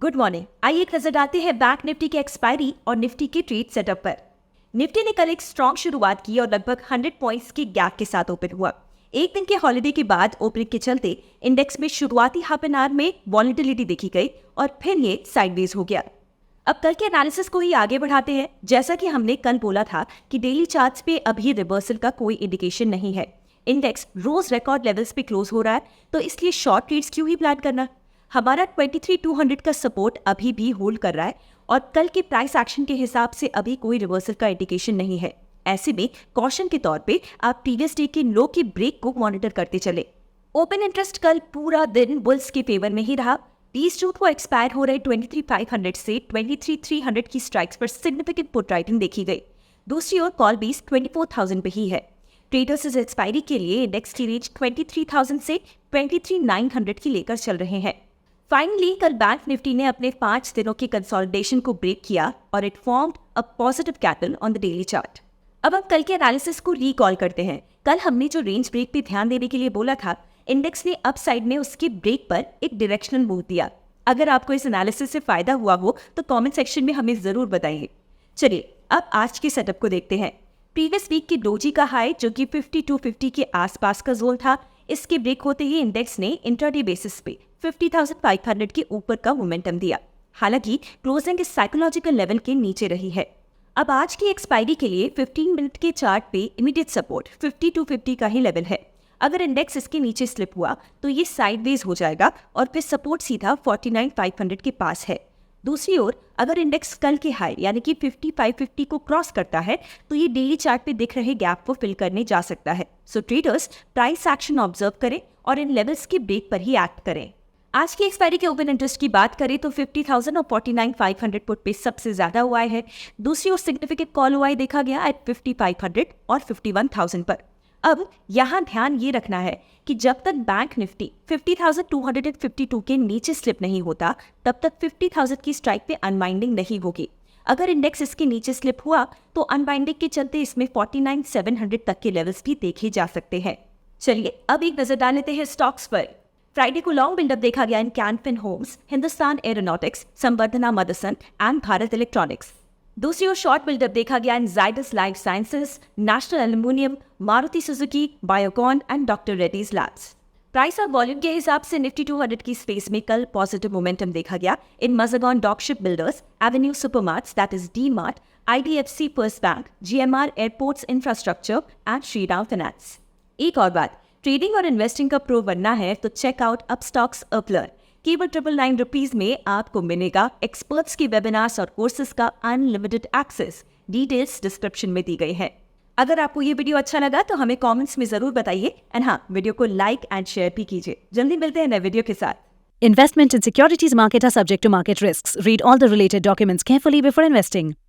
Good morning. आइए एक नजर डालते हैं बैंक निफ्टी के एक्सपायरी और निफ्टी के ट्रेड सेटअप पर। निफ्टी ने कल एक स्ट्रॉन्ग शुरुआत की और लगभग 100 पॉइंट्स के गैप के साथ ओपन हुआ। एक दिन के हॉलिडे के बाद ओपनिंग के चलते इंडेक्स में शुरुआती हाफ एन आवर में वॉलेटिलिटी देखी गई और फिर ये साइडवेज हो गया। अब कल के एनालिसिस को ही आगे बढ़ाते हैं। जैसा कि हमने कल बोला था कि डेली चार्ट्स पे अभी रिवर्सल का कोई इंडिकेशन नहीं है। इंडेक्स रोज रिकॉर्ड लेवल्स पे क्लोज हो रहा है, तो इसलिए शॉर्ट ट्रेड्स क्यों ही प्लान करना। हमारा 23,200 का सपोर्ट अभी भी होल्ड कर रहा है और कल के प्राइस एक्शन के हिसाब से अभी कोई रिवर्सल का इंडिकेशन नहीं है। ऐसे में कॉशन के तौर पे आप प्रीवियस डे के लो की ब्रेक को मॉनिटर करते चले। ओपन इंटरेस्ट कल पूरा दिन बुल्स के फेवर में ही रहा। 20 जून को एक्सपायर हो रहे 23,500 से 23,300 की स्ट्राइक्स पर सिग्निफिकेंट पुट राइटिंग देखी गई। दूसरी ओर कॉल बेस 24,000 पे ही है। ट्रेडर्स इस एक्सपायरी के लिए इंडेक्स की रेंज 23,000 से 23,900 की लेकर चल रहे हैं। फाइनली कल बैंक निफ्टी ने अपने 5 दिनों के कंसोलिडेशन को ब्रेक किया और it formed a positive candle on the daily chart. अब हम कल के एनालिसिस को रिकॉल करते हैं। कल हमने जो रेंज ब्रेक पे ध्यान देने के लिए बोला था, इंडेक्स ने अप साइड में उसके ब्रेक पर एक डायरेक्शनल मूव दिया। अगर आपको इस एनालिसिस से फायदा हुआ हो तो कमेंट सेक्शन में हमें जरूर बताइए। चलिए अब आज के सेटअप को देखते हैं। प्रीवियस वीक की डोजी का हाई जो कि 5250 के आसपास का जोन था, इसके ब्रेक होते ही इंडेक्स ने इंट्राडे बेसिस पे 50,500 के ऊपर का मोमेंटम दिया। हालांकि क्लोजिंग इस साइकोलॉजिकल लेवल के नीचे रही है। अब आज की एक्सपायरी के लिए 15 मिनट के चार्ट पे इमीडिएट सपोर्ट 5250 का ही लेवल है। अगर इंडेक्स इसके नीचे स्लिप हुआ तो ये साइडवेज हो जाएगा और फिर सपोर्ट सीधा 49,500 के पास है। दूसरी ओर अगर इंडेक्स कल के हाई यानी कि 5550 को क्रॉस करता है तो ये डेली चार्ट पे दिख रहे गैप को फिल करने जा सकता है। सो ट्रेडर्स प्राइस एक्शन ऑब्जर्व करें और इन लेवल्स के ब्रेक पर ही एक्ट करें। आज की एक्सपायरी के ओपन इंटरेस्ट की बात करें तो 50,000 और 49,500 पुट पे सबसे ज्यादा हुआ है। दूसरी ओर सिग्निफिकेंट कॉल हुआ देखा गया एट 5500 और 51,000 पर। अब यहाँ ध्यान ये रखना है कि जब तक बैंक निफ्टी 50,252 के नीचे स्लिप नहीं होता तब तक 50,000 की स्ट्राइक पे अनवाइंडिंग नहीं होगी। अगर इंडेक्स इसके नीचे स्लिप हुआ तो अनवाइंडिंग के चलते इसमें 49,700 तक के लेवल्स भी देखे जा सकते हैं। चलिए अब एक नजर डाल लेते हैं स्टॉक्स पर। फ्राइडे को लॉन्ग बिल्डअप देखा गया in Can Fin Homes, Hindustan Aeronautics, Samvardhana Motherson and Bharat Electronics. दूसरी ओर शॉर्ट बिल्डअप देखा गया in Zydus Life Sciences, National Aluminium, Maruti Suzuki, Biocon and doctor Reddy's labs. Price और वॉल्यूम के हिसाब से निफ्टी 200 की स्पेस में कल पॉजिटिव मोमेंटम देखा गया in Mazagon Dock Ship Builders, Avenue Supermarts that is D Mart, IDFC First Bank, GMR Airports Infrastructure and Shriram Finance. एक और बात, ट्रेडिंग और इन्वेस्टिंग का प्रो बनना है तो चेक आउट अपस्टॉक्स अपलर। केवल 999 रुपीज में आपको मिलेगा एक्सपर्ट्स के वेबिनार्स और कोर्सेज का अनलिमिटेड एक्सेस। डिटेल्स डिस्क्रिप्शन में दी गई है। अगर आपको ये वीडियो अच्छा लगा तो हमें कमेंट्स में जरूर बताइए एंड हाँ, वीडियो को लाइक एंड शेयर भी कीजिए। जल्दी मिलते हैं नए वीडियो के साथ। Investment in securities market are subject to market risks. Read all the related documents carefully before investing.